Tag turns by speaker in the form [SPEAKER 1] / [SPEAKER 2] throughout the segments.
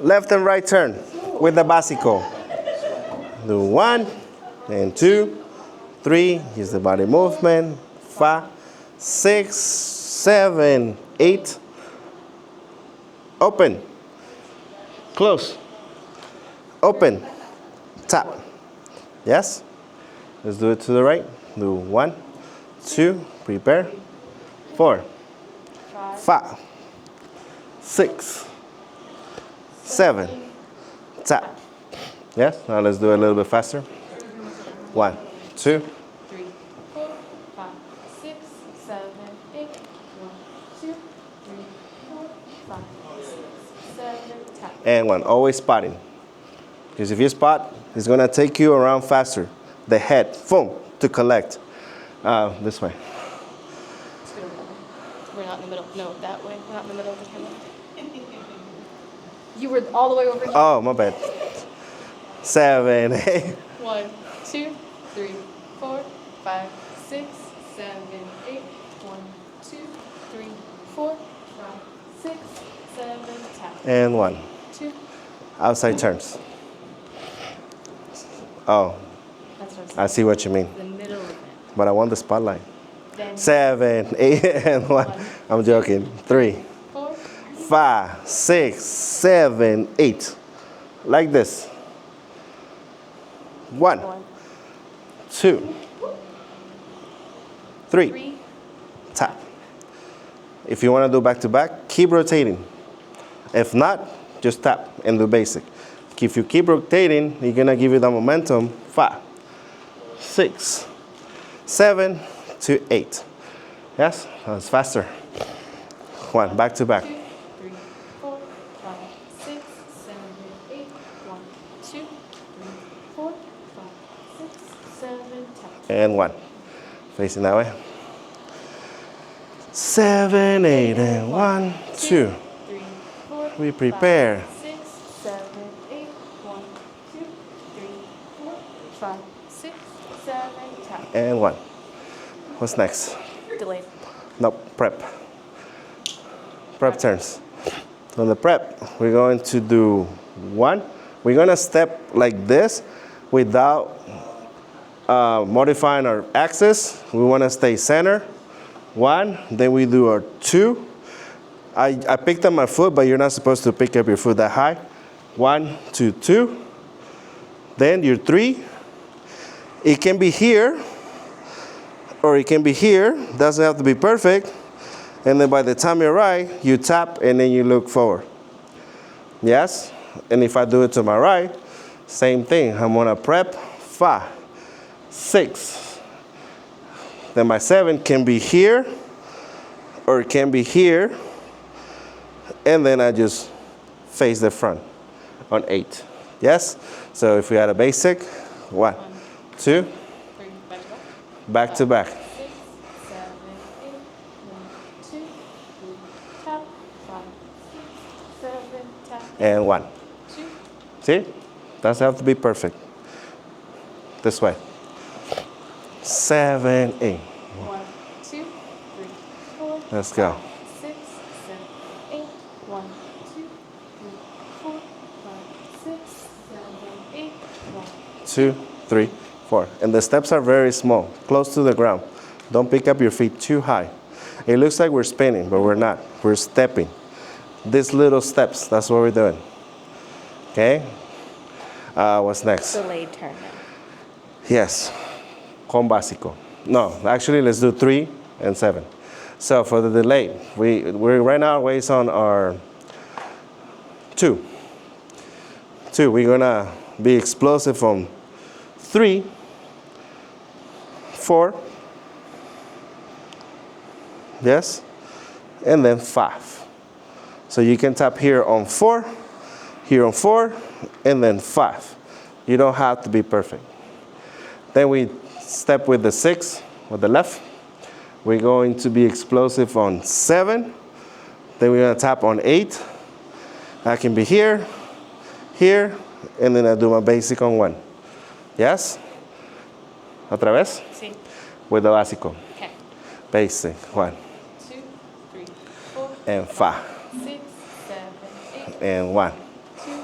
[SPEAKER 1] Left and right turn with the básico. Do 1 and 2, 3. Use the body movement. 5, 6, 7, 8. Open. Close. Open. Tap. Yes? Let's do it to the right. Do 1, 2, prepare. 4, 5, 6, 7, tap. Yes? Now let's do it a little bit faster. 1, 2,
[SPEAKER 2] 3, 4, 5, 6, 7, 8. 1, 2, 3, 4, 5, 6, 7, tap.
[SPEAKER 1] and 1. Always spotting. Because if you spot, it's going to take you around faster. The head, boom, to collect. This way.
[SPEAKER 2] We're not in the middle. No, that way. We're not in the middle of the camera. You were all the way over here.
[SPEAKER 1] Oh, my bad. 7, 8.
[SPEAKER 2] 1, 2, 3, 4, 5, 6, 7, 8. 1, 2, 3, 4, 5, 6, 7, tap.
[SPEAKER 1] And 1.
[SPEAKER 2] 2.
[SPEAKER 1] Outside turns. Oh,
[SPEAKER 2] That's what I'm saying.
[SPEAKER 1] I see what you mean.
[SPEAKER 2] The middle of it.
[SPEAKER 1] But I want the spotlight.
[SPEAKER 2] Then
[SPEAKER 1] 7, 8, and 1. I'm joking. 3,
[SPEAKER 2] 4,
[SPEAKER 1] 5, 6, 7, 8. Like this. 1,
[SPEAKER 2] 1,
[SPEAKER 1] 2, 3.
[SPEAKER 2] 3.
[SPEAKER 1] Tap. If you want to do back to back, keep rotating. If not, just tap and do basic. If you keep rotating, you're going to give you the momentum. 5, 6, 7 to 8. Yes? That's faster. 1, back to back.
[SPEAKER 2] 2, 3, 4, 5, 6, 7, 8. 1, 2, 3, 4, 5, 6, 7, tap.
[SPEAKER 1] And 1. Facing that way. 7, 8, and 1, 2.
[SPEAKER 2] 3, 4,
[SPEAKER 1] We prepare.
[SPEAKER 2] 6, 7, 8. 1, 2, 3, 4, 5, 6, 7, tap.
[SPEAKER 1] And 1. What's next?
[SPEAKER 2] Delayed.
[SPEAKER 1] No, prep. Prep turns. On the prep, we're going to do 1. We're going to step like this without modifying our axis. We want to stay center. 1. Then we do our 2. I picked up my foot, but you're not supposed to pick up your foot that high. 1, 2, 2. Then your 3. It can be here, or it can be here. Doesn't have to be perfect. And then by the time you're right, you tap and then you look forward. Yes? And if I do it to my right, same thing. I'm gonna prep 5, 6. Then my 7 can be here, or it can be here. And then I just face the front on 8. Yes? So if we had a basic, 1, 2,
[SPEAKER 2] 3, back to back.
[SPEAKER 1] back to back.
[SPEAKER 2] 6, 7, 8. 1, 2, 3, tap. 5, 6, 7, tap.
[SPEAKER 1] And 1.
[SPEAKER 2] 2.
[SPEAKER 1] See? Doesn't have to be perfect. This way. 7, 8.
[SPEAKER 2] 1, 2, 3, 4.
[SPEAKER 1] Let's go.
[SPEAKER 2] 6, 7, 8. 1, 2, 3, 4, 5, 6, 7, 8. 1.
[SPEAKER 1] 2, 3, 4. And the steps are very small, close to the ground. Don't pick up your feet too high. It looks like we're spinning, but we're not. We're stepping. These little steps, that's what we're doing. Okay? What's next?
[SPEAKER 2] Delayed turn.
[SPEAKER 1] Yes. Con básico. No, actually, let's do 3 and 7. So for the delay, we're right now weighs on our 2. 2. We're gonna be explosive on 3, 4. Yes, and then 5. So you can tap here on 4, and then 5. You don't have to be perfect. Then we step with the 6 with the left. We're going to be explosive on 7. Then we're going to tap on 8. I can be here, here, and then I do my basic on 1. Yes? Otra vez?
[SPEAKER 2] Sí.
[SPEAKER 1] With the básico.
[SPEAKER 2] Okay.
[SPEAKER 1] Basic. 1
[SPEAKER 2] 2, 3, 4.
[SPEAKER 1] and 5
[SPEAKER 2] 6, 7, 8.
[SPEAKER 1] and 1
[SPEAKER 2] 2,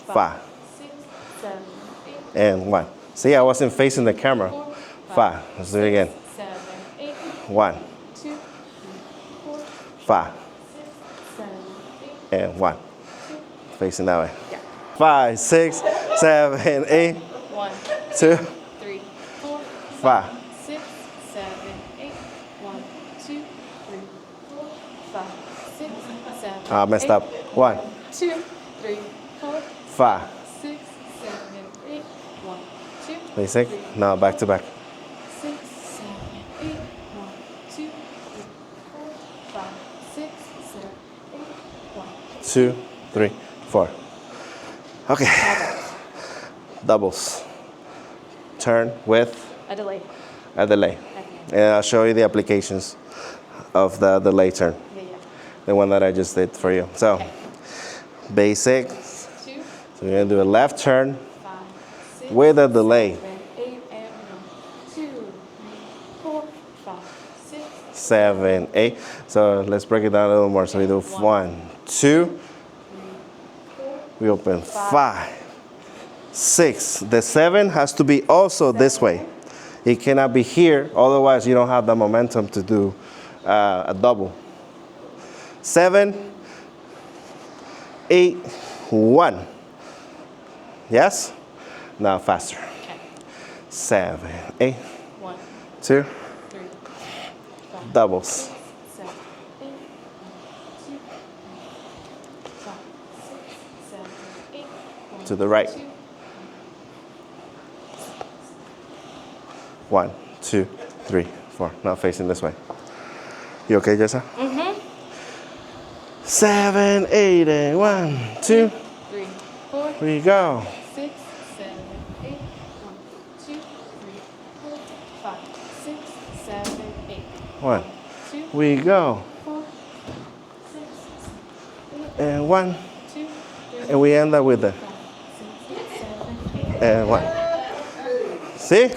[SPEAKER 1] 5,
[SPEAKER 2] 6, 7, 8,
[SPEAKER 1] and 1. See, I wasn't facing the camera.
[SPEAKER 2] 4,
[SPEAKER 1] 5. Let's do it again.
[SPEAKER 2] 7, 8,
[SPEAKER 1] 1,
[SPEAKER 2] 2, 3, 4,
[SPEAKER 1] 5,
[SPEAKER 2] 6, 7, 8,
[SPEAKER 1] and 1.
[SPEAKER 2] 2,
[SPEAKER 1] Facing that way.
[SPEAKER 2] yeah.
[SPEAKER 1] 5, 6, 7, 8,
[SPEAKER 2] 1,
[SPEAKER 1] 2,
[SPEAKER 2] 3, 4,
[SPEAKER 1] 5.
[SPEAKER 2] 6, 7, 8, 1, 2, 3, 4, 5, 6, 7,
[SPEAKER 1] I messed up. 1,
[SPEAKER 2] 2, 3, 4,
[SPEAKER 1] 5.
[SPEAKER 2] 6, 7, 8, 1, 2,
[SPEAKER 1] Basic.
[SPEAKER 2] 3,
[SPEAKER 1] Now back to back.
[SPEAKER 2] 6, 7, 8, 1, 2, 3, 4, 5, 6, 7, 8, 1.
[SPEAKER 1] 2, 3, 4. Okay. Doubles. Turn with
[SPEAKER 2] A delay.
[SPEAKER 1] a delay.
[SPEAKER 2] Okay.
[SPEAKER 1] And I'll show you the applications of the delay turn.
[SPEAKER 2] Yeah, yeah.
[SPEAKER 1] The one that I just did for you. So, basic.
[SPEAKER 2] 2,
[SPEAKER 1] So we're going to do a left turn
[SPEAKER 2] 5, 6,
[SPEAKER 1] with a delay.
[SPEAKER 2] 7, 8, and 1, 2, 3, 4, 5, 6,
[SPEAKER 1] 7, 8. So let's break it down a little more. So we do 1, 2. We open 5, 6. The 7 has to be also this way. It cannot be here, otherwise you don't have the momentum to do a double. 7, 8, 1. Yes? Now faster.
[SPEAKER 2] Okay.
[SPEAKER 1] 7, 8,
[SPEAKER 2] 1,
[SPEAKER 1] 2,
[SPEAKER 2] 3, 5,
[SPEAKER 1] doubles.
[SPEAKER 2] 6, 7, 8, 1, 2, 5, 6, 7, 8, 1,
[SPEAKER 1] To the right.
[SPEAKER 2] 2,
[SPEAKER 1] 1, 2, 3, 4. Now facing this way. You okay, Jessa? 7, 8, and 1, 2.
[SPEAKER 2] 3, 4,
[SPEAKER 1] We go.
[SPEAKER 2] 6, 7, 8, 1, 2, 3, 4, 5, 6, 7, 8,
[SPEAKER 1] 1.
[SPEAKER 2] 2,
[SPEAKER 1] We go.
[SPEAKER 2] 4, 6, 8,
[SPEAKER 1] And 1.
[SPEAKER 2] 2, 3,
[SPEAKER 1] And we end up with the
[SPEAKER 2] 5, 6, 7, 8.
[SPEAKER 1] and 1. See?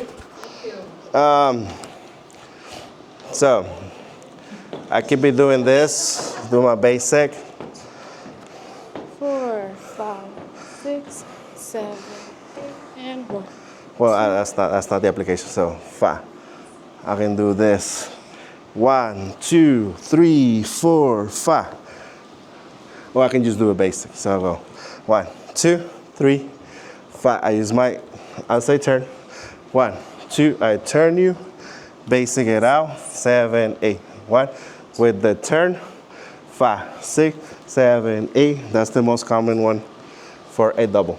[SPEAKER 1] So I keep be doing this, do my basic.
[SPEAKER 2] 4, 5, 6, 7, 8, and 1.
[SPEAKER 1] Well, that's not the application. So 5. I can do this. 1, 2, 3, 4, 5. Or I can just do a basic. So I'll go 1, 2, 3, 5. I use my outside turn. 1, 2. I turn you. Basic it out. 7, 8. 1 with the turn. 5, 6, 7, 8. That's the most common one for a double.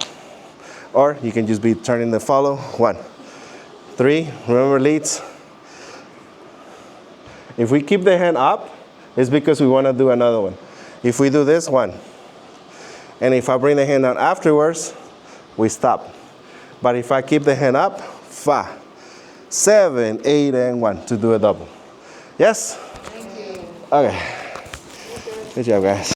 [SPEAKER 1] Or you can just be turning the follow. 1, 3. Remember leads. If we keep the hand up, it's because we want to do another one. If we do this one, and if I bring the hand down afterwards, we stop. But if I keep the hand up, 5, 7, 8, and 1 to do a double. Yes?
[SPEAKER 2] Thank you.
[SPEAKER 1] Okay. Good job, guys.